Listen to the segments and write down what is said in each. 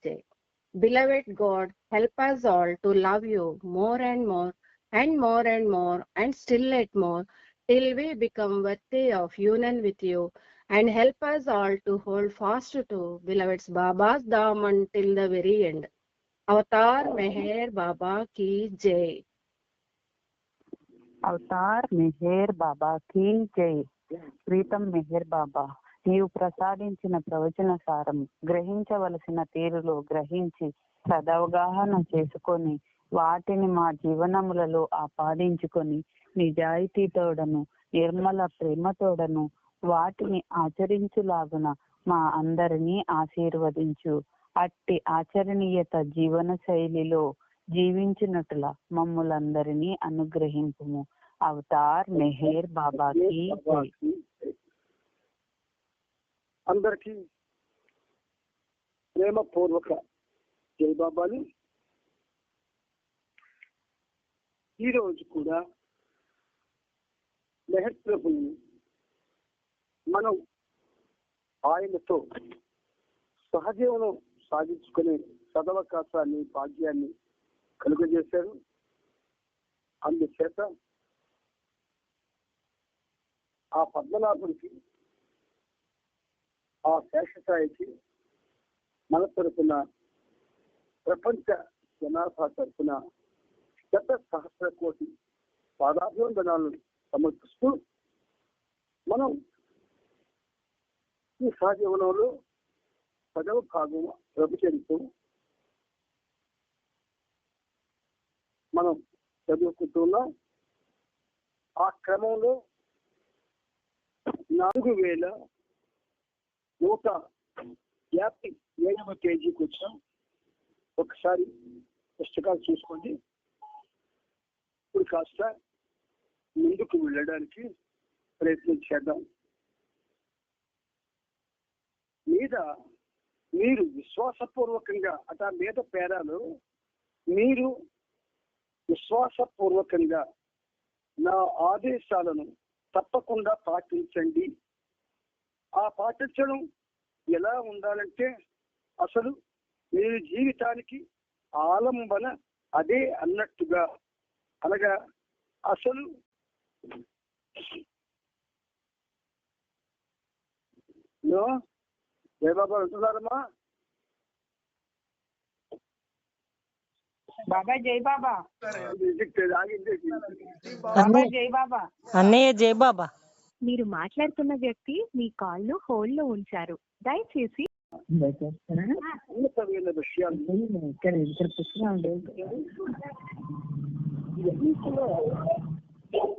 Jai. Beloved God, help us all to love you more and more and more and more and still yet more till we become worthy of union with you, and help us all to hold fast to beloved's Baba's Dham until the very end. Avatar Meher Baba Ki Jai. Avatar Meher Baba కీ జై. ప్రీతం మెహేర్ బాబా, నీవు ప్రసాదించిన ప్రవచన సారం గ్రహించవలసిన తీరులో గ్రహించి సదవగాహన చేసుకొని వాటిని మా జీవనములలో ఆపాదించుకొని నిజాయితీతోడను నిర్మల ప్రేమతోడను వాటిని ఆచరించులాగున మా అందరినీ ఆశీర్వదించు. అట్టి ఆచరణీయత జీవన శైలిలో జీవించినట్ల మమ్ములందరినీ అనుగ్రహింపుము. అవతార్ మెహేర్ బాబాకి జై. అందరికీ ప్రేమపూర్వక జై బాబాలు. ఈరోజు కూడా మెహర్ ప్రభుని మనం ఆయనతో సహజీవనం సాగించుకునే సదవకాశాన్ని భాగ్యాన్ని కలుగజేశారు. అందుచేత ఆ పద్మనాభుడికి, ఆ శేషసాయికి మన తరపున, ప్రపంచ జనాభా తరపున 1,000,000,000 పాదాభివందనాలను సమర్పిస్తూ మనం ఈ సహజీవనంలో 10వ భాగం ప్రభుత్వంతో మనం చదువుకుంటున్నాం. ఆ క్రమంలో 4,157వ పేజీకి వచ్చాం. ఒకసారి పుస్తకాలు చూసుకోండి. ఇప్పుడు కాస్త ముందుకు వెళ్ళడానికి ప్రయత్నం చేద్దాం. మీరు విశ్వాసపూర్వకంగా మీద పేరాలు, మీరు విశ్వాసపూర్వకంగా నా ఆదేశాలను తప్పకుండా పాటించండి. ఆ పాటించడం ఎలా ఉండాలంటే, అసలు మీరు జీవితానికి ఆలంబన అదే అన్నట్టుగా, అనగా అసలు జయబాబా అంటున్నారమ్మా. బాబా జై బాబా. జై బాబా. అన్నయ్య జై బాబా. మీరు మాట్లాడుతున్న వ్యక్తి మీ కాల్ ను హోల్డ్ లో ఉంచారు. దయచేసి ఉన్నతమైన విషయాలు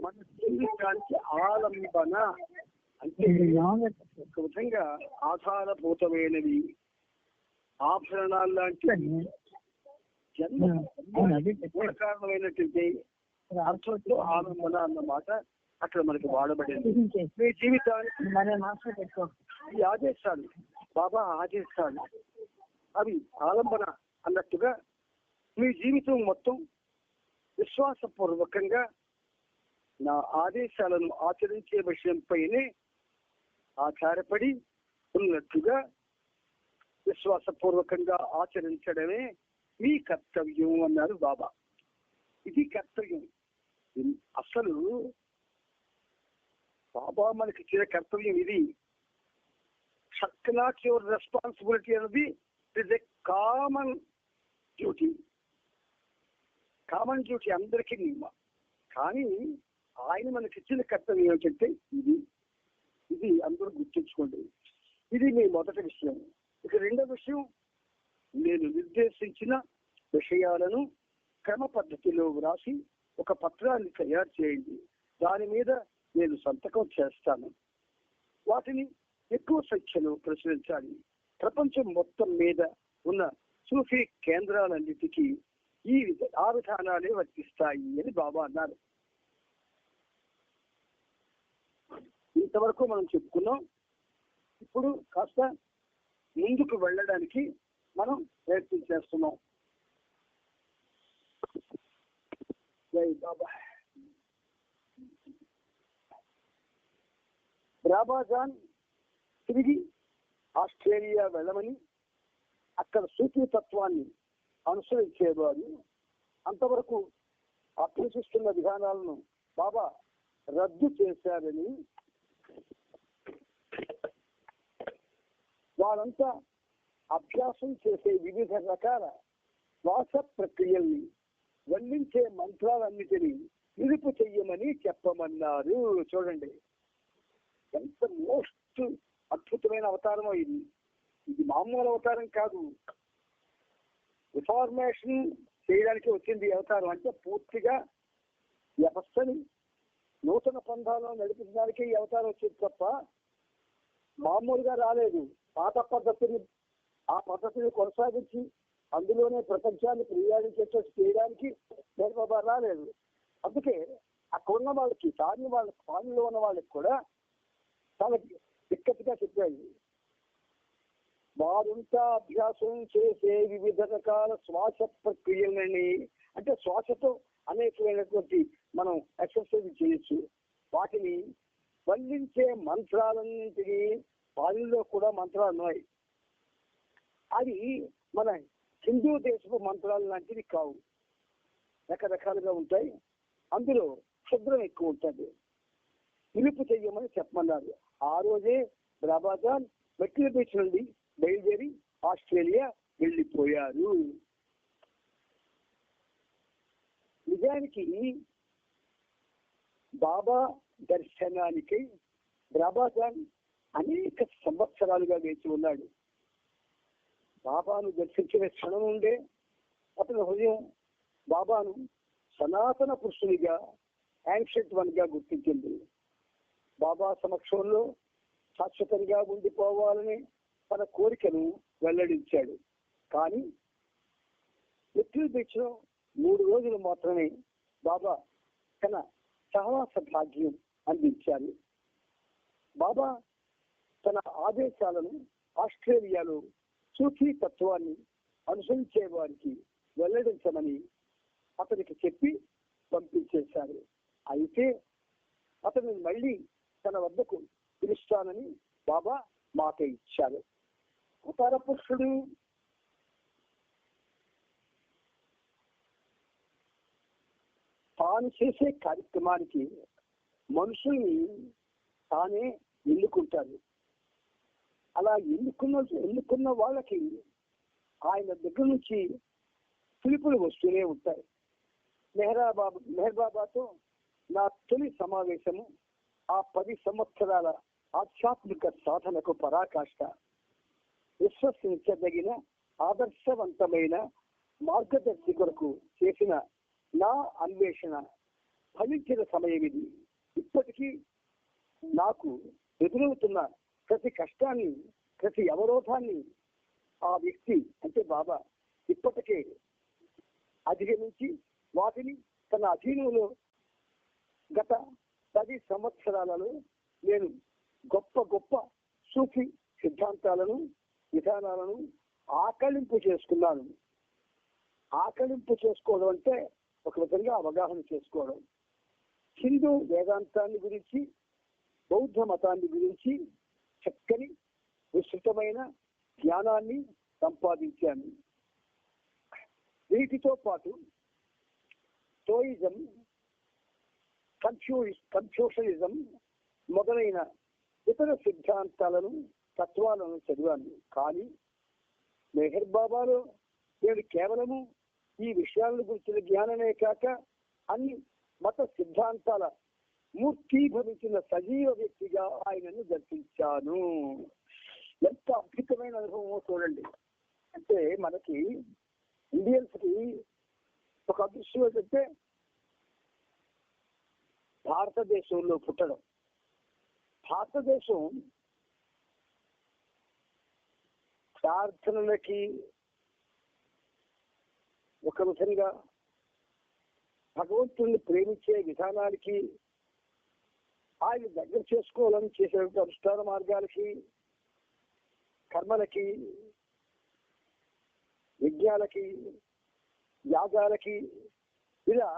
మన జీవితానికి ఆలంబన అంటే ఒక విధంగా ఆధారభూతమైనవి, ఆభరణాలు లాంటి కారణమైనటువంటి అర్థంతో ఆలంబన అన్నమాట అక్కడ మనకి వాడబడింది. మీ జీవితానికి ఈ ఆదేశాలు, బాబా ఆదేశాలు, అవి ఆలంబన అన్నట్టుగా మీ జీవితం మొత్తం విశ్వాసపూర్వకంగా నా ఆదేశాలను ఆచరించే విషయంపైనే ఆధారపడి ఉన్నట్టుగా విశ్వాసపూర్వకంగా ఆచరించడమే మీ కర్తవ్యం అన్నారు బాబా. ఇది కర్తవ్యం. అసలు బాబా మనకి ఇచ్చిన కర్తవ్యం ఇది. నాట్ యువర్ రెస్పాన్సిబిలిటీ అనేది it is a common duty. Common duty అందరికీ నిమ్మ. కానీ ఆయన మనకి ఇచ్చిన కర్తవ్యం ఏమిటంటే ఇది అందరూ గుర్తుంచుకోండి. ఇది మీ మొదటి విషయం. ఇక రెండో విషయం, నేను నిర్దేశించిన విషయాలను క్రమ పద్ధతిలో వ్రాసి ఒక పత్రాన్ని తయారు చేయండి. దాని మీద నేను సంతకం చేస్తాను. వాటిని ఎక్కువ సంఖ్యలో ప్రచురించాలి. ప్రపంచం మొత్తం మీద ఉన్న సూఫీ కేంద్రాలన్నిటికీ ఆ విధానాలే వర్తిస్తాయి అని బాబా అన్నారు. ఇంతవరకు మనం చెప్పుకున్నాం. ఇప్పుడు కాస్త ముందుకు వెళ్ళడానికి మనం ప్రయత్నం చేస్తున్నాం. జై బాబా. బాబాజాన్ తిరిగి ఆస్ట్రేలియా వెళ్ళమని, అక్కడ సూఫీ తత్వాన్ని అనుసరించేవారు. అంతవరకు అభ్యసిస్తున్న విధానాలను బాబా రద్దు చేశారని, వారంతా అభ్యాసం చేసే వివిధ రకాల శ్వాస ప్రక్రియల్ని, వల్లించే మంత్రాలన్నిటినీ నిలుపు చెయ్యమని చెప్పమన్నారు. చూడండి ఎంత మోస్ట్ అద్భుతమైన అవతారమో ఇది. ఇది మామూలు అవతారం కాదు. రిఫార్మేషన్ చేయడానికి వచ్చింది ఈ అవతారం. అంటే పూర్తిగా వ్యవస్థని నూతన పంథాలను నడిపించడానికి ఈ అవతారం వచ్చింది తప్ప మామూలుగా రాలేదు. పాత పద్ధతిని, ఆ పద్ధతిని కొనసాగించి అందులోనే ప్రపంచాన్ని ప్రయాణించేటట్టు చేయడానికి బాబా రాలేదు. అందుకే అక్కడ ఉన్న వాళ్ళకి, పాలనలో ఉన్న వాళ్ళకి కూడా చాలా దిక్కట్టుగా చెప్పాడు. వారంతా అభ్యాసం చేసే వివిధ రకాల శ్వాస ప్రక్రియలని, అంటే శ్వాసతో అనేకమైనటువంటి మనం ఎక్సర్సైజ్ చేయొచ్చు. వాటిని వల్లించే మంత్రాలన్నింటినీ, వాళ్ళలో కూడా మంత్రాలు ఉన్నాయి. అది మన హిందూ దేశపు మంత్రాలు లాంటివి కావు, రకరకాలుగా ఉంటాయి. అందులో శుభ్రం ఎక్కువ ఉంటుంది. నిలుపు చెయ్యమని చెప్పమన్నారు. ఆ రోజే బాబాజాన్ మెట్ల బీచ్ నుండి బయలుదేరి ఆస్ట్రేలియా వెళ్ళిపోయారు. నిజానికి బాబా దర్శనానికి బాబాజాన్ అనేక సంవత్సరాలుగా వేచి ఉన్నాడు. బాబాను దర్శించిన క్షణం నుండే అతని హృదయం బాబాను సనాతన పురుషునిగా, యాన్షియంట్ వన్ గా గుర్తించింది. బాబా సమక్షంలో శాశ్వతంగా ఉండిపోవాలని తన కోరికను వెల్లడించాడు. కానీ లిటిల్ బీచ్ లో 3 రోజులు మాత్రమే బాబా తన సహవాస భాగ్యం అందించారు. బాబా తన ఆదేశాలను ఆస్ట్రేలియాలో సూఫీ తత్వాన్ని అనుసరించే వారికి వెల్లడించమని అతనికి చెప్పి పంపించేశారు. అయితే అతను మళ్ళీ తన వద్దకు పిలుస్తానని బాబా మాట ఇచ్చారు. అవతార పురుషుడు తాను చేసే కార్యక్రమానికి మనుషుల్ని తానే ఎన్నుకుంటారు. అలా ఎన్నుకున్న వాళ్ళకి ఆయన దగ్గర నుంచి పిలుపులు వస్తూనే ఉంటాయి. మెహర్ బాబాతో నా తొలి సమావేశము ఆ 10 సంవత్సరాల ఆధ్యాత్మిక సాధనకు పరాకాష్ట. విశ్వసించదగిన ఆదర్శవంతమైన మార్గదర్శి కొరకు చేసిన నా అన్వేషణ ఫలించిన సమయం ఇది. ఇప్పటికీ నాకు ఎదురవుతున్న ప్రతి కష్టాన్ని, ప్రతి అవరోధాన్ని ఆ వ్యక్తి అంటే బాబా ఇప్పటికే అధిగమించి వాటిని తన అధీనంలో గత 10 సంవత్సరాలలో నేను గొప్ప గొప్ప సూఫీ సిద్ధాంతాలను, విధానాలను ఆకళింపు చేసుకున్నాను. ఆకళింపు చేసుకోవడం అంటే ఒక విధంగా అవగాహన చేసుకోవడం. హిందూ వేదాంతాన్ని గురించి, బౌద్ధ మతాన్ని గురించి చక్కని విస్తృతమైన జ్ఞానాన్ని సంపాదించాను. వీటితో పాటు స్టోయిజం, కన్ఫ్యూషనిజం మొదలైన ఇతర సిద్ధాంతాలను, తత్వాలను చదివాను. కానీ మెహర్ బాబాలో నేను కేవలము ఈ విషయాలను గురించిన జ్ఞానమే కాక అన్ని మత సిద్ధాంతాల మూర్తీభవించిన సజీవ వ్యక్తిగా ఆయనను దర్శించాను. ఎంత అద్భుతమైన అనుభవమో చూడండి. అంటే మనకి ఇండియన్స్ కి ఒక అదృష్టం ఏంటంటే భారతదేశంలో పుట్టడం. భారతదేశం ప్రార్థనలకి ఒక విధంగా భగవంతుడిని ప్రేమించే విధానానికి, ఆయన దగ్గర చేసుకోవాలని చేసే అనుష్ఠాన మార్గాలకి, కర్మలకి, యజ్ఞాలకి, యాగాలకి, ఇలా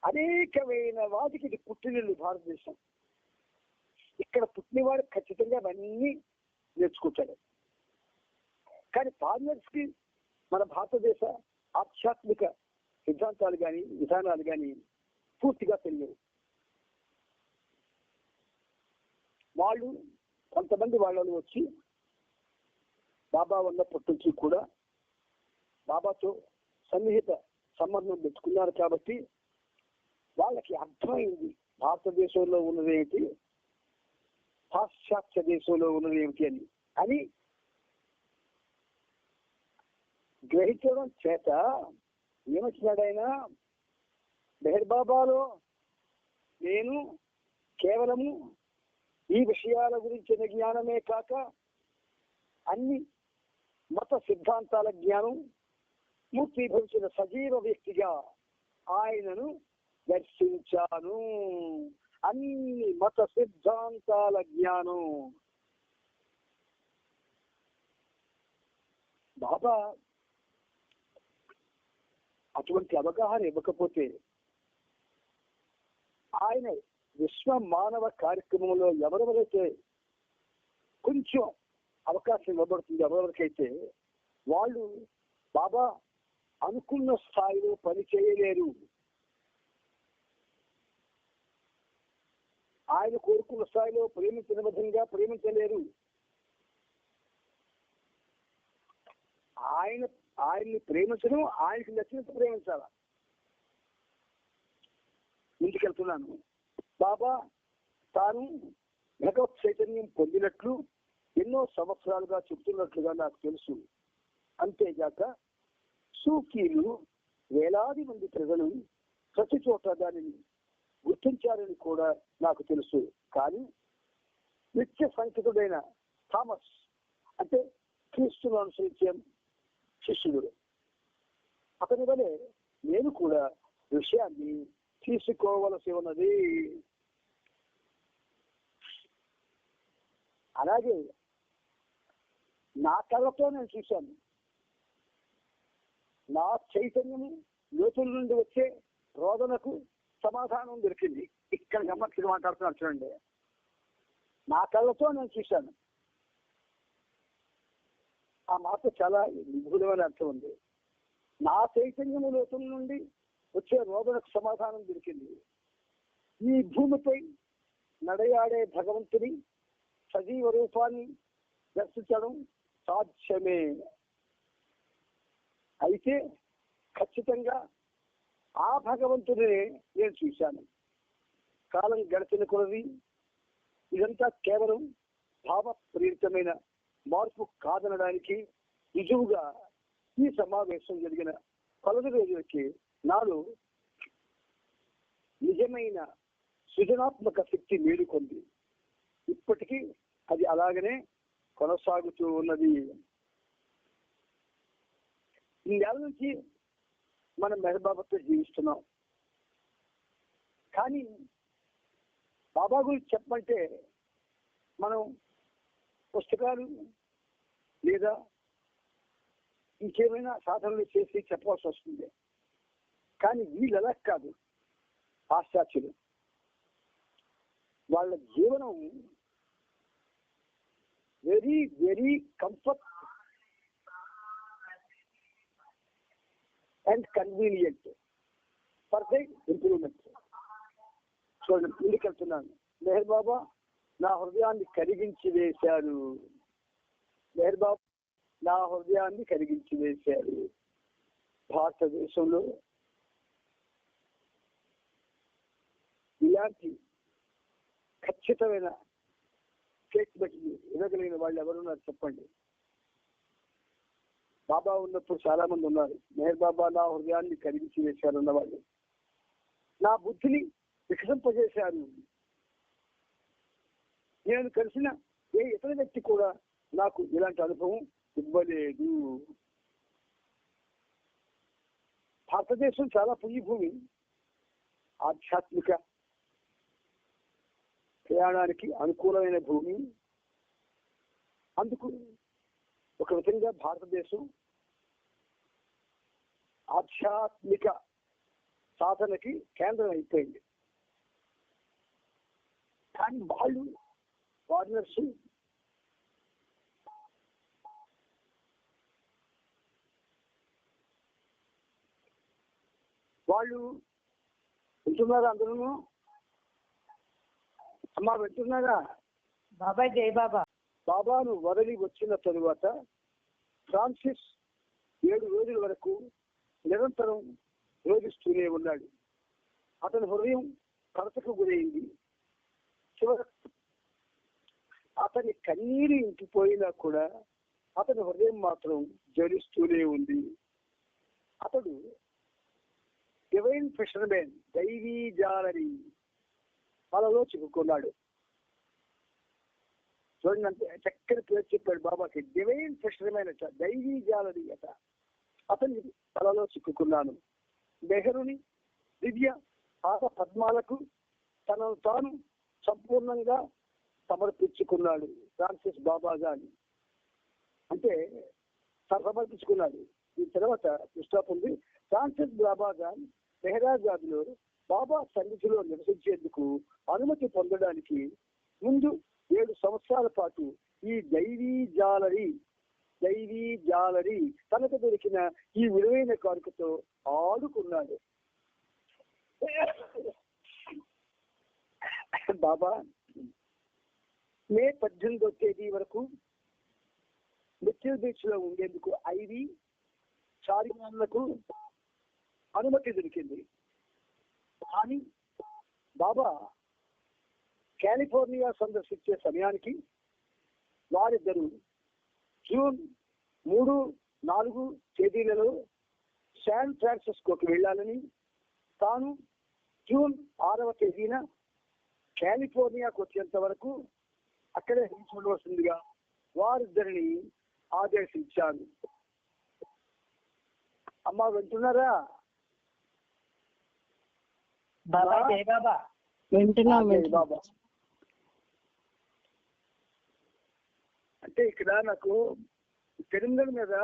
అనేకమైన వాటికి ఇది పుట్టినిల్లు భారతదేశం. ఇక్కడ పుట్టినవాడు ఖచ్చితంగా అవన్నీ నేర్చుకుంటాడు. కానీ ఫారినర్స్ కి మన భారతదేశ ఆధ్యాత్మిక సిద్ధాంతాలు కానీ విధానాలు కానీ పూర్తిగా తెలియవు. వాళ్ళు కొంతమంది వాళ్ళని వచ్చి బాబా ఉన్నప్పటి నుంచి కూడా బాబాతో సన్నిహిత సంబంధం పెట్టుకున్నారు కాబట్టి వాళ్ళకి అర్థమైంది భారతదేశంలో ఉన్నదేమిటి, పాశ్చాత్య దేశంలో ఉన్నదేమిటి అని గ్రహించడం చేత ఏమొచ్చినాడు ఆయన, మెహర్ బాబాలో నేను కేవలము ఈ విషయాల గురించిన జ్ఞానమే కాక అన్ని మత సిద్ధాంతాల జ్ఞానం మూర్తిభవించిన సజీవ వ్యక్తిగా ఆయనను దర్శించాను. అన్ని మత సిద్ధాంతాల జ్ఞానం. బాబా అటువంటి అవగాహన ఇవ్వకపోతే ఆయన విశ్వ మానవ కార్యక్రమంలో ఎవరెవరైతే కొంచెం అవకాశం ఇవ్వబడుతుంది, ఎవరెవరికైతే వాళ్ళు బాబా అనుకున్న స్థాయిలో పని చేయలేరు. ఆయన కోరుకున్న స్థాయిలో ప్రేమించిన విధంగా ప్రేమించలేరు. ఆయన్ని ప్రేమించడం, ఆయనకి నచ్చినట్టు ప్రేమించాలా. ముందుకెళ్తున్నాను. బాబా తాను భగవత్ చైతన్యం పొందినట్లు ఎన్నో సంవత్సరాలుగా చెప్తున్నట్లుగా నాకు తెలుసు. అంతేగాక సూఫీలు వేలాది మంది ప్రజలు ప్రతి చోట దానిని గుర్తించారని కూడా నాకు తెలుసు. కానీ నిత్య సంకితుడైన థామస్ అంటే క్రీస్తును అనుసరించే శిష్యుడు, అతని వలె నేను కూడా విషయాన్ని తీసుకోవలసి ఉన్నది. అలాగే నా కళ్ళతో నేను చూశాను. నా చైతన్యము లోతుల నుండి వచ్చే రోదనకు సమాధానం దొరికింది. ఇక్కడ గమ్మత్తుగా మాట్లాడుతున్నాను చూడండి. నా కళ్ళతో నేను చూశాను. ఆ మాట చాలా నిగూఢమైన అర్థం ఉంది. నా చైతన్యము లోతుల నుండి వచ్చే రోదనకు సమాధానం దొరికింది. ఈ భూమిపై నడయాడే భగవంతుని సజీవ రూపాన్ని దర్శించడం సాధ్యమే. అయితే ఖచ్చితంగా ఆ భగవంతుడిని నేను చూశాను. కాలం గడిచిన కొలది ఇదంతా కేవలం భావ ప్రేరితమైన మార్పు కాదనడానికి రుజువుగా ఈ సమావేశం జరిగిన కొలది రోజులకి నాలో నిజమైన సృజనాత్మక శక్తి మేలుకొంది. ఇప్పటికీ అది అలాగనే కొనసాగుతూ ఉన్నది. ఇన్నేళ్ళ నుంచి మనం మెహర్ బాబాతో జీవిస్తున్నాం. కానీ బాబా గురించి చెప్పమంటే మనం పుస్తకాలు లేదా ఇంకేమైనా సాధనలు చేసి చెప్పవలసి వస్తుంది. కానీ వీళ్ళు ఎలా కాదు, పాశ్చాత్యులు. వాళ్ళ జీవనం very very comfort and convenient for the improvement. చూడండి, ముందుకెళ్తున్నాను. మెహర్ బాబా నా హృదయాన్ని కరిగించి వేశారు. మెహర్ బాబా నా హృదయాన్ని కరిగించి వేశారు. భారతదేశంలో ఇలాంటి ఖచ్చితమైన స్టేట్మెంట్ ఇవ్వగలిగిన వాళ్ళు ఎవరున్నారు చెప్పండి. బాబా ఉన్నప్పుడు చాలా మంది ఉన్నారు. మెహర్ బాబా నా హృదయాన్ని కరిగించి వేశారు అన్నవాళ్ళు. నా బుద్ధిని వికసింపజేశారు. నేను కలిసిన ఏ ఇతర వ్యక్తి కూడా నాకు ఇలాంటి అనుభవం ఇవ్వలేదు. భారతదేశం చాలా పుణ్యభూమి. ఆధ్యాత్మిక ప్రయాణానికి అనుకూలమైన భూమి. అందుకు ఒక విధంగా భారతదేశం ఆధ్యాత్మిక సాధనకి కేంద్రం అయిపోయింది. కానీ వాళ్ళు ఫారినర్స్ వాళ్ళు వింటున్నారా? అందరూ అమ్మా వింటున్నారా? బాబా జై బాబా. బాబాను వదిలి వచ్చిన తరువాత ఫ్రాన్సిస్ 7 రోజుల వరకు నిరంతరం రోగిస్తూనే ఉన్నాడు. అతని హృదయం కలతకు గురైంది. చివరకు అతని కన్నీరు ఇంకిపోయినా కూడా అతని హృదయం మాత్రం జ్వలిస్తూనే ఉంది. అతడు డివైన్ ఫిషర్మెన్, దైవీ జాలరి వాళ్ళలో చిక్కుకున్నాడు. చూడండి, అంతే చక్కని పేరు చెప్పాడు బాబాకి. డివైన్ ఫిషర్మెన్ అట, దైవీ జాలరి అట. అతని తలలో చిక్కుకున్నాను. నెహ్రూని దివ్య పాద పద్మాలకు తనను తాను సంపూర్ణంగా సమర్పించుకున్నాడు ఫ్రాన్సిస్ బాబా గాని. అంటే సమర్పించుకున్నాడు. ఈ తర్వాత పుస్తకం ఉంది. ఫ్రాన్సిస్ బాబా గాన్ మెహరాజాద్లో బాబా సన్నిధిలో నివసించేందుకు అనుమతి పొందడానికి ముందు 7 సంవత్సరాల పాటు ఈ దైవీ జాలరి తనకు దొరికిన ఈ విలువైన కానుకతో ఆడుకున్నాడు. బాబా మే 18వ తేదీ వరకు మృత్యు దీక్షలో ఉండేందుకు ఐవి చారిమానులకు అనుమతి దొరికింది. కానీ బాబా కాలిఫోర్నియా సందర్శించే సమయానికి వారిద్దరూ జూన్ 3, 4 తేదీలలో శాన్ ఫ్రాన్సిస్కోకి వెళ్ళాలని, తాను జూన్ 6వ తేదీన కాలిఫోర్నియాకు వచ్చేంత వరకు అక్కడే ఉండవలసిందిగా వారిద్దరిని ఆదేశించారు. అమ్మా వింటున్నారా? బాబా జై బాబా. బాబా అంటే ఇక్కడ నాకు తెలంగాణ మీద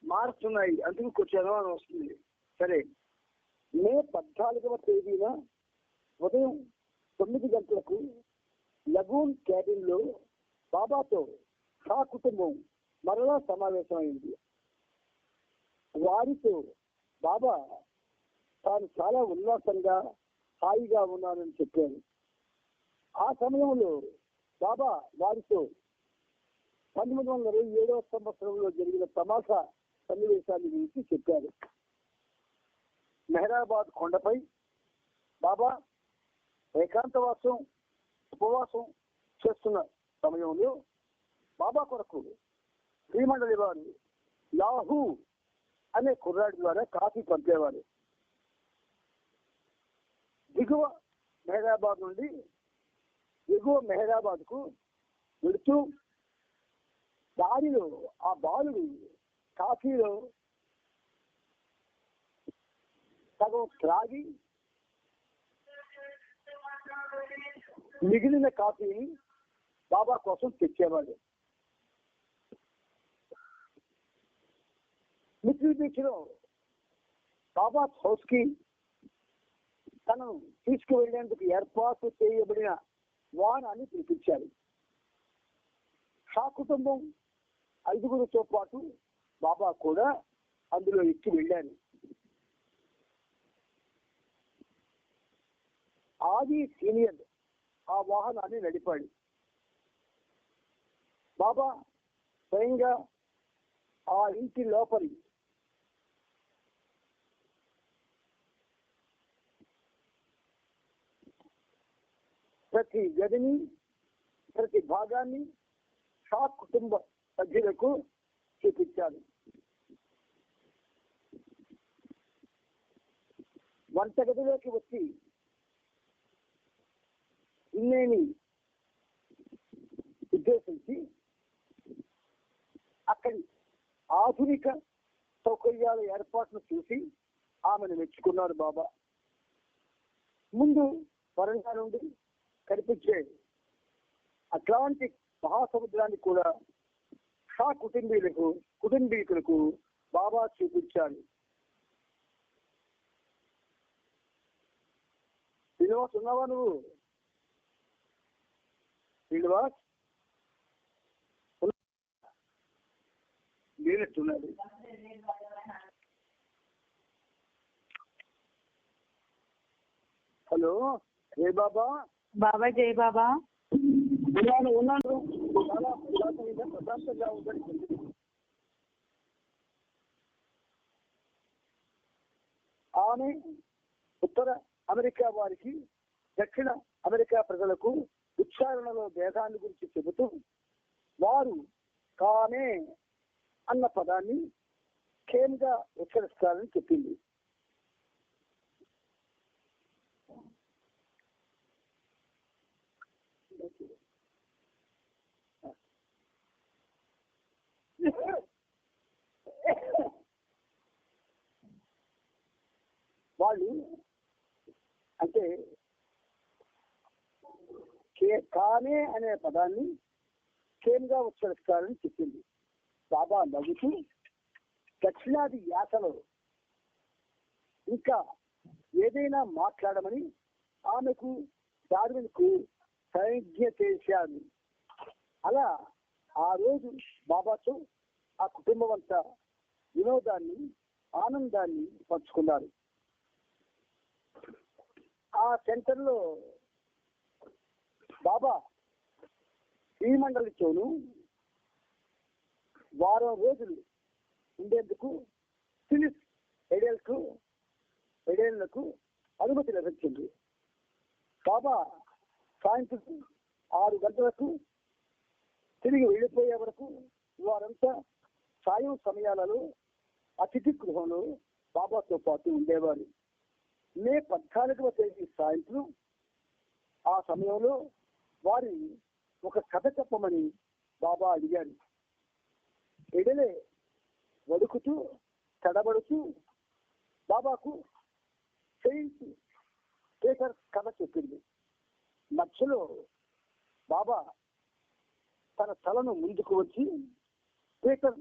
మారుతున్నాయి, అందుకు కొంచెం అనుమానం వస్తుంది. సరే, మే 14వ తేదీన ఉదయం 9 గంటలకు లగూన్ క్యాబిన్ లో బాబాతో ఆ కుటుంబం మరలా సమావేశమైంది. వారితో బాబా తాను చాలా ఉల్లాసంగా హాయిగా ఉన్నానని చెప్పారు. ఆ సమయంలో బాబా వారితో 1927వ సంవత్సరంలో జరిగిన తమాషా సన్నివేశాన్ని గురించి చెప్పారు. మెహరాబాద్ కొండపై బాబా ఏకాంతవాసం ఉపవాసం చేస్తున్న సమయంలో బాబా కొరకు శ్రీమండలి వారు లాహూ అనే కుర్రాడి ద్వారా కాఫీ పంపేవారు. దిగువ మెహరాబాద్ నుండి ఎగువ మెహరాబాద్ కు వెళుతూ దారిలో ఆ బాలుడు కాఫీలో సగం త్రాగి మిగిలిన కాఫీని బాబా కోసం తెచ్చేవాడు. మిత్రుల దీక్షలో బాబా హౌస్ కి తనను తీసుకువెళ్లేందుకు ఏర్పాటు చేయబడిన వాహనాన్ని పిలిపించారు. షా కుటుంబం 5గురితో పాటు బాబా కూడా అందులో ఎక్కి వెళ్ళారు. ఆది సీనియర్ ఆ వాహనాన్ని నడిపాడు. బాబా స్వయంగా ఆ ఇంటి లోపలి ప్రతి గదిని, ప్రతి భాగాన్ని షా కుటుంబ సభ్యులకు చూపించారు. వంటగదిలోకి వచ్చి ఇన్నేని ఉద్దేశించి అక్కడి ఆధునిక సౌకర్యాల ఏర్పాటును చూసి ఆమెను మెచ్చుకున్నారు బాబా. ముందు వరండా నుండి కనిపించే అట్లాంటిక్ మహాసముద్రాన్ని కూడా షా కుటుంబీకులకు బాబా చూపించారు. శ్రీనివాస్ ఉన్నావా నువ్వు? శ్రీనివాస్ లేనట్టున్నాడు. హలో జై బాబా. బాబా జై బాబా. ఉన్నాను చాలా ప్రశాంతంగా ఉందని. ఆమె ఉత్తర అమెరికా వారికి దక్షిణ అమెరికా ప్రజలకు ఉచ్చారణలో భేదాన్ని గురించి చెబుతూ వారు కానే అన్న పదాన్ని కేమ్గా ఉచ్చరిస్తారని చెప్పింది. వాళ్ళు అంటే కానే అనే పదాన్ని కేమ్గా ఉచ్చరిస్తారని చెప్పింది. బాబా నవ్వుతూ దక్షిణాది యాసలో ఇంకా ఏదైనా మాట్లాడమని ఆమెకు డార్విన్కు సంజ్ఞ చేశారు. అలా ఆ రోజు బాబాతో ఆ కుటుంబం అంతా వినోదాన్ని ఆనందాన్ని పంచుకున్నారు. ఆ సెంటర్లో బాబా శ్రీమండలితోనూ వారం రోజులు ఉండేందుకు ఫిలిప్ ఎడేళ్లకు అనుమతి లభించింది. బాబా సాయంత్రం 6 గంటలకు తిరిగి వెళ్ళిపోయే వరకు వారంతా సాయం సమయాలలో అతిథి గృహంలో బాబాతో పాటు ఉండేవారు. మే 14వ తేదీ సాయంత్రం ఆ సమయంలో వారి ఒక కథ చెప్పమని బాబా అడిగారు. ఎడలే వడుకుతూ తడబడుతూ బాబాకు సెయింట్ పీటర్ కథ చెప్పింది. మధ్యలో బాబా తన తలను ముందుకు వచ్చి, పీటర్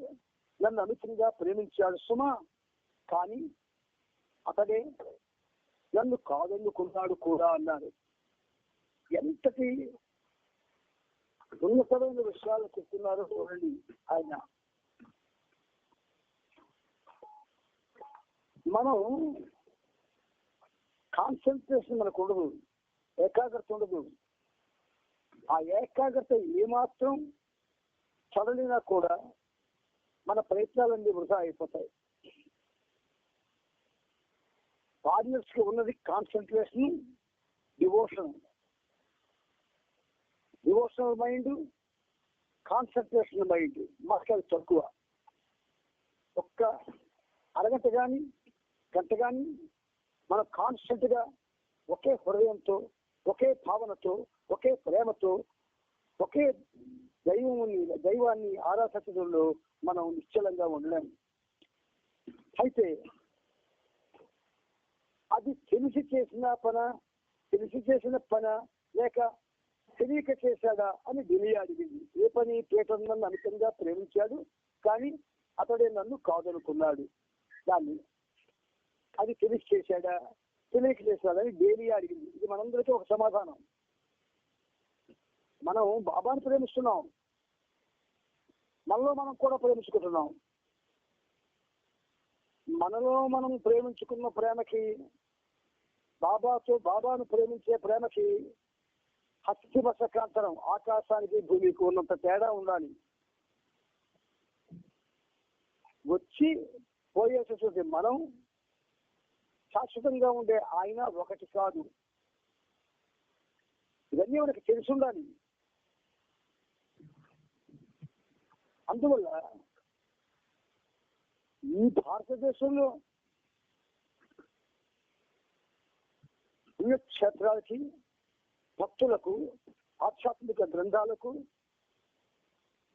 నన్ను అమితంగా ప్రేమించాడు సుమా, కానీ అతడే నన్ను కాదనుకున్నాడు కూడా అన్నారు. ఎంతటి ఉన్నతమైన విషయాలు చెప్తున్నారో చూడండి ఆయన. మనం కాన్సన్ట్రేషన్ మనకు ఉండదు, ఏకాగ్రత ఉండదు. ఆ ఏకాగ్రత ఏమాత్రం చదలినా కూడా మన ప్రయత్నాలన్నీ వృధా అయిపోతాయి. ఫారినర్స్ కి ఉన్నది concentration, devotional mind, concentration mind మాకు తక్కువ. ఒక్క అరగంట కానీ గంట కానీ మనం కాన్స్టెంట్ గా ఒకే హృదయంతో, ఒకే భావనతో, ఒకే ప్రేమతో, ఒకే దైవాన్ని ఆరాధనలో మనం నిశ్చలంగా ఉండలేము. అయితే అది తెలిసి చేసిన పన లేక తెలియక చేశాడా అని దిలియా అడిగింది. ఏ పని? పీటర్ నన్ను అమితంగా ప్రేమించాడు, కానీ అతడే నన్ను కాదనుకున్నాడు. దాన్ని అది తెలిసి చేశాడా తెలియక చేశాడని డేలియా అడిగింది. ఇది మనందరికీ ఒక సమాధానం. మనం బాబాను ప్రేమిస్తున్నాం, మనలో మనం కూడా ప్రేమించుకుంటున్నాం. మనలో మనం ప్రేమించుకున్న ప్రేమకి, బాబాను ప్రేమించే ప్రేమకి హస్తిమసకాంతరం, ఆకాశానికి భూమికి ఉన్నంత తేడా ఉండాలి. వచ్చి పోయేటటువంటి మనం, శాశ్వతంగా ఉండే ఆయన ఒకటి కాదు. ఇవన్నీ మనకి తెలిసి ఉండాలి. అందువల్ల ఈ భారతదేశంలో పుణ్యక్షేత్రాలకి, భక్తులకు, ఆధ్యాత్మిక గ్రంథాలకు,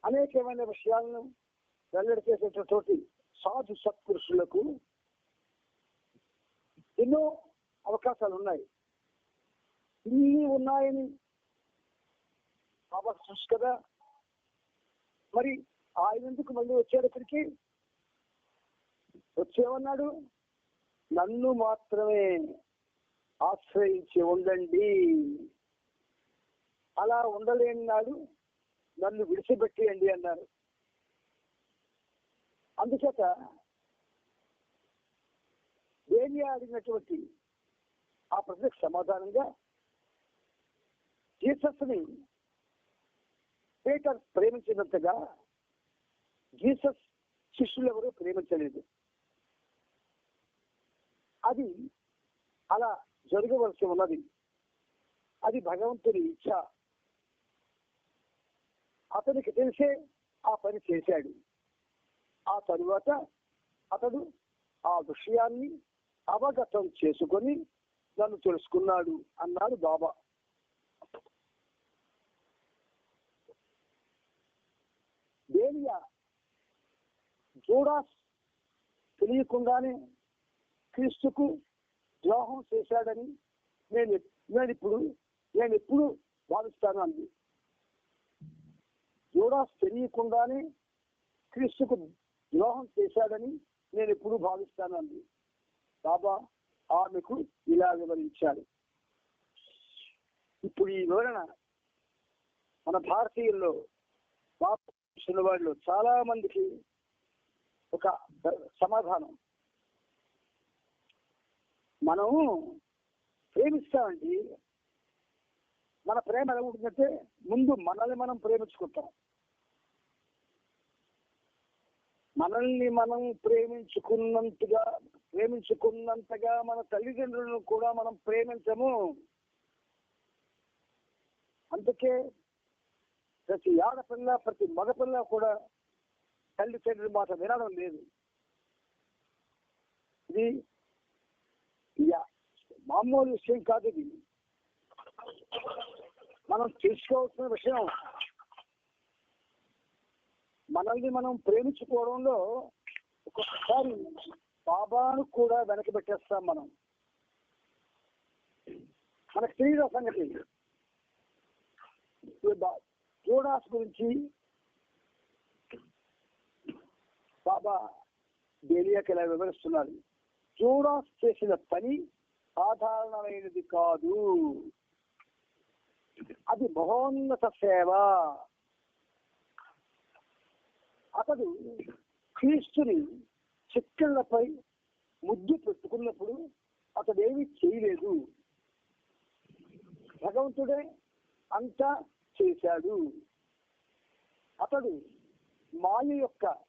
అనేకమైన విషయాలను వెల్లడి చేసేటటువంటి సాధు సత్పురుషులకు ఎన్నో అవకాశాలు ఉన్నాయి. ఇన్ని ఉన్నాయని బాబా చూసి కదా, మరి ఆయన ఎందుకు మళ్ళీ వచ్చేటప్పటికి వచ్చేమన్నాడు? నన్ను మాత్రమే ఆశ్రయించి ఉండండి, అలా ఉండలేని నాడు నన్ను విడిచిపెట్టేయండి అన్నారు. అందుచేత డేలియా అడిగినటువంటి ఆ ప్రశ్నకు సమాధానంగా జీసస్ని పీటర్ ప్రేమించినంతగా జీసస్ శిష్యులు ఎవరు ప్రేమించలేదు. అది అలా జరగవలసి ఉన్నది. అది భగవంతుని ఇచ్చ. అతనికి తెలిసే ఆ పని చేశాడు. ఆ తరువాత అతడు ఆ విషయాన్ని అవగతం చేసుకొని నన్ను తెలుసుకున్నాడు అన్నాడు బాబా. బేలియా జూడాస్ తెలియకుండానే క్రీస్తుకు ద్రోహం చేశాడని నేను ఎప్పుడు భావిస్తాను అంది. జూడాస్ తెలియకుండానే క్రీస్తుకు ద్రోహం చేశాడని నేను ఎప్పుడు భావిస్తాను అంది. బాబా ఆమెకు ఇలా వివరించాడు. ఇప్పుడు ఈ వివరణ మన భారతీయుల్లో వాడిలో చాలా మందికి ఒక సమాధానం. మనం ప్రేమిస్తామండి. మన ప్రేమ ఎలా ఉంటుందంటే ముందు మనల్ని మనం ప్రేమించుకుంటాం. మనల్ని మనం ప్రేమించుకున్నంతగా మన తల్లిదండ్రులను కూడా మనం ప్రేమించము. అందుకే ప్రతి ఆడపిల్ల ప్రతి మగపిల్ల కూడా తల్లి తండ్రి మాట వినడం లేదు. ఇది మామూలు విషయం కాదు. ఇది మనం తెలుసుకోవాల్సిన విషయం. మనల్ని మనం ప్రేమించుకోవడంలో ఒక్కొక్కసారి బాబాను కూడా వెనక పెట్టేస్తాం. మనకు తెలియదు సంగతి. జూడాస్ గురించి బాబా బేలియాకి ఇలా వివరిస్తున్నారు. జూడాస్ చేసిన పని సాధారణమైనది కాదు. అది మహోన్నత సేవ. అతడు క్రీస్తుని చిక్కళ్లపై ముద్దు పెట్టుకున్నప్పుడు అతడేమీ చేయలేదు. భగవంతుడే అంతా చేశాడు. అతడు మాయ యొక్క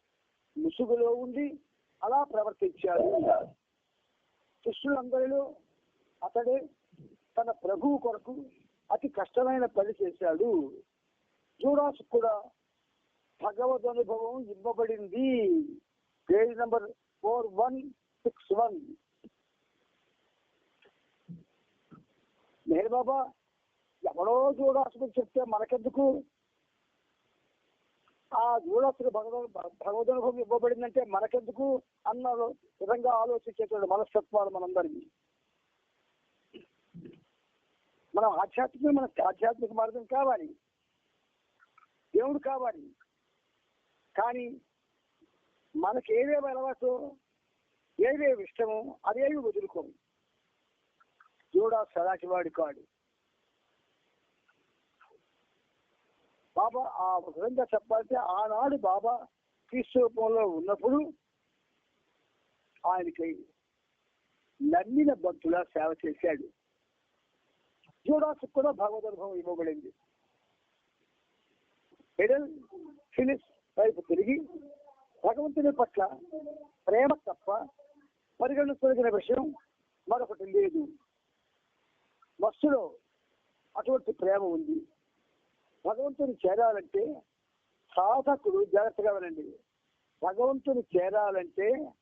ముసుగులో ఉండి అలా ప్రవర్తించాడు. శిష్యులందరిలో అతడే తన ప్రభువు కొరకు అతి కష్టమైన పని చేశాడు. జూడాస్ కూడా భగవద్ అనుభవం ఇవ్వబడింది. Page number 4161. మెహర్ బాబా ఎవడో జూడాస్ గురించి చెప్తే మనకెందుకు? ఆ జూడాస్కు భగవద్ అనుభవం ఇవ్వబడిందంటే మనకెందుకు అన్న విధంగా ఆలోచించేటువంటి మనస్తత్వాలు మనందరికీ. మనకు ఆధ్యాత్మిక మార్గం కావాలి, దేవుడు కావాలి. కానీ మనకి ఏవేవి అలవాటు, ఏవేవి ఇష్టమో అదేవి వదులుకోము. జూడాస్ అలాంటి వాడు కాడు. బాబా ఆ విధంగా చెప్పాలంటే ఆనాడు బాబా క్రీస్తు రూపంలో ఉన్నప్పుడు ఆయనకి నమ్మిన భక్తులా సేవ చేశాడు. జూడాస్ కూడా భగవద్ అనుభవం ఇవ్వబడింది. ఎడెల్ ఫిలిస్ వైపు తిరిగి భగవంతుని పట్ల ప్రేమ తప్ప పరిగణించదగిన విషయం మరొకటి లేదు. మస్సులో అటువంటి ప్రేమ ఉంది. భగవంతుని చేరాలంటే సాధకుడు జాగ్రత్తగా వినండి. భగవంతుని చేరాలంటే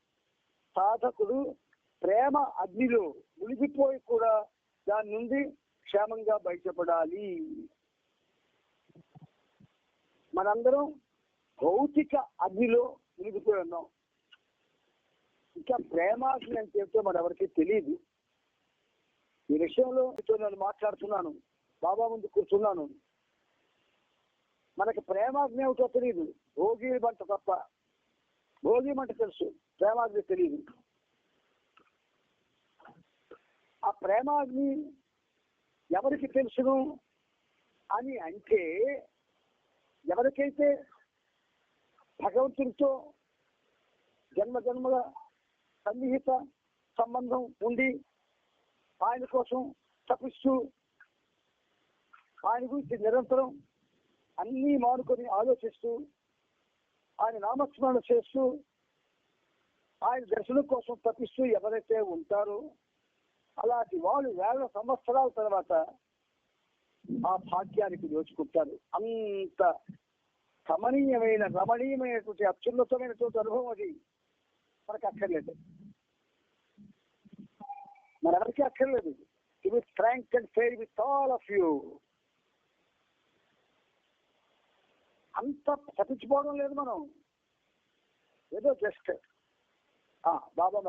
సాధకుడు ప్రేమ అగ్నిలో మునిగిపోయి కూడా దాని నుండి క్షేమంగా బయటపడాలి. మనందరం భౌతిక అగ్నిలో మునిగిపోయి ఉన్నాం. ఇంకా ప్రేమాగ్ని అని చెప్తే మనెవరికి తెలియదు. ఈ విషయంలో నేను మాట్లాడుతున్నాను, బాబా ముందు కూర్చున్నాను. మనకి ప్రేమాగ్ని ఏమిటో తెలియదు. భోగి మంట తప్ప. భోగి మంట తెలుసు, ప్రేమాగ్ని తెలియదు. ఆ ప్రేమాగ్ని ఎవరికి తెలుసును అని అంటే, ఎవరికైతే భగవంతుడితో జన్మ జన్మల సన్నిహిత సంబంధం ఉండి ఆయన కోసం తప్పిస్తూ ఆయన గురించి నిరంతరం అన్నీ మానుకొని ఆలోచిస్తూ ఆయన నామస్మరణ చేస్తూ ఆయన దర్శనం కోసం తప్పిస్తూ ఎవరైతే ఉంటారో అలాంటి వాళ్ళు వేల సంవత్సరాల తర్వాత ఆ భాగ్యానికి దోచుకుంటారు. అంత కమనీయమైన రమణీయమైనటువంటి అత్యున్నతమైనటువంటి అనుభవం అది మనకు అక్కర్లేదు, మనెవరికి అక్కర్లేదు. It will frank and fair with all of you. అంత తప్పించుకోవడం లేదు మనం, ఏదో జస్ట్ బాబా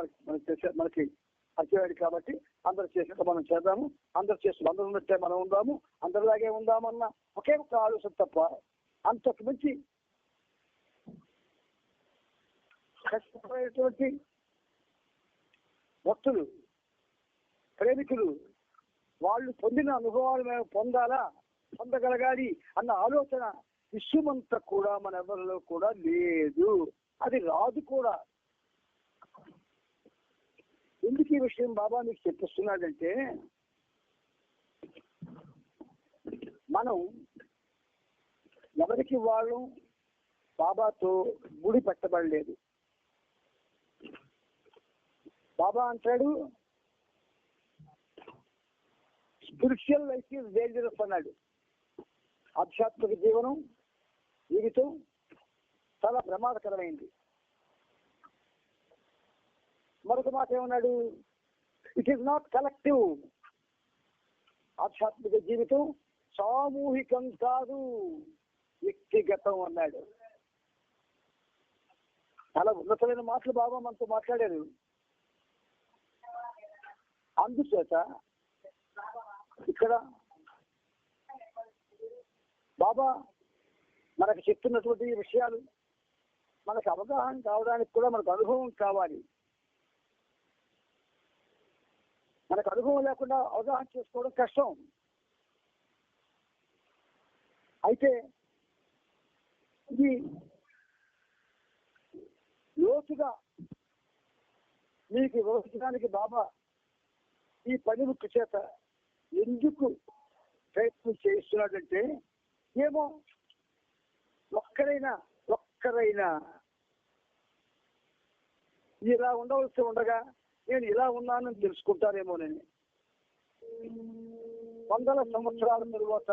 మనకి వచ్చేవాడు కాబట్టి అందరు చేసినట్టు మనం చేద్దాము, అందరు చేస్తూ అందరూ ఉన్నట్టే మనం ఉందాము, అందరిలాగే ఉందామన్న ఒకే ఒక ఆలోచన తప్ప అంతకు మించి కష్టపడేటువంటి భక్తులు ప్రేమికులు వాళ్ళు పొందిన అనుభవాలు మేము పొందగలగాలి అన్న ఆలోచన విశ్వమంతా కూడా మన ఎవరిలో కూడా లేదు, అది రాదు కూడా. ఎందుకు ఈ విషయం బాబా మీకు చెప్పిస్తున్నాడంటే మనం ఎవరికి వాళ్ళు బాబాతో ముడి పెట్టబడలేదు. బాబా అంటాడు స్పిరిచువల్ లైఫ్ ఈజ్ డేంజరస్ అన్నాడు. ఆధ్యాత్మిక జీవితం చాలా ప్రమాదకరమైంది. మరొక మాట ఏమన్నాడు, ఇట్ ఈస్ నాట్ కలెక్టివ్. ఆధ్యాత్మిక జీవితం సామూహికం కాదు, వ్యక్తిగతం అన్నాడు. చాలా ఉన్నతమైన మాటలు బాబా మనతో మాట్లాడారు. అందుచేత ఇక్కడ బాబా మనకు చెప్తున్నటువంటి విషయాలు మనకు అవగాహన కావడానికి కూడా మనకు అనుభవం కావాలి. మనకు అనుభవం లేకుండా అవగాహన చేసుకోవడం కష్టం. అయితే ఇది లోతుగా మీకు వివరించడానికి బాబా ఈ పనిముట్టు చేత ఎందుకు ప్రయత్నం చేస్తున్నాడంటే, ఏమో ఒక్కరైనా ఇలా ఉండవలసి ఉండగా నేను ఇలా ఉన్నానని తెలుసుకుంటారేమోనని. 100 సంవత్సరాల తరువాత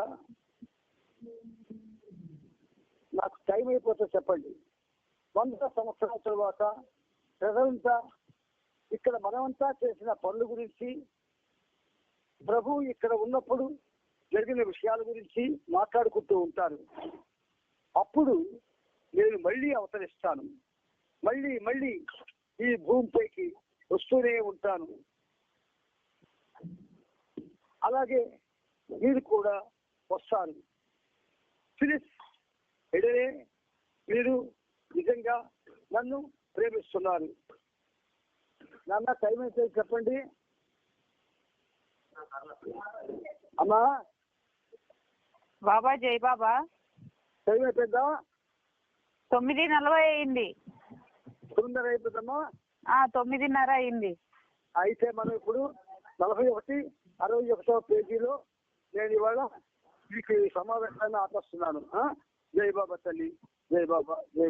నాకు టైం అయిపోతే చెప్పండి. 100 సంవత్సరాల తరువాత ప్రజలంతా ఇక్కడ మనమంతా చేసిన పనుల గురించి, ప్రభు ఇక్కడ ఉన్నప్పుడు జరిగిన విషయాల గురించి మాట్లాడుకుంటూ ఉంటారు. అప్పుడు నేను మళ్ళీ అవతరిస్తాను, మళ్ళీ ఈ భూమిపైకి వస్తూనే ఉంటాను. అలాగే మీరు కూడా వస్తారు. ఫిలిస్ ఎడరే మీరు నిజంగా నన్ను ప్రేమిస్తున్నారు. నాన్న టైం అయితే చెప్పండి అమ్మా. బాబా జై బాబా. టైం అయిపోయిందా? 9:40 అయింది. 9:30 అయిపోయిందమ్మా. 9:30 అయింది. అయితే మనం ఇప్పుడు 41, 61వ పేజీలో నేను ఇవాళ మీకు ఈ సమావేశాన్ని ఆపేస్తున్నాను. జై బాబా తల్లి, జై బాబా, జై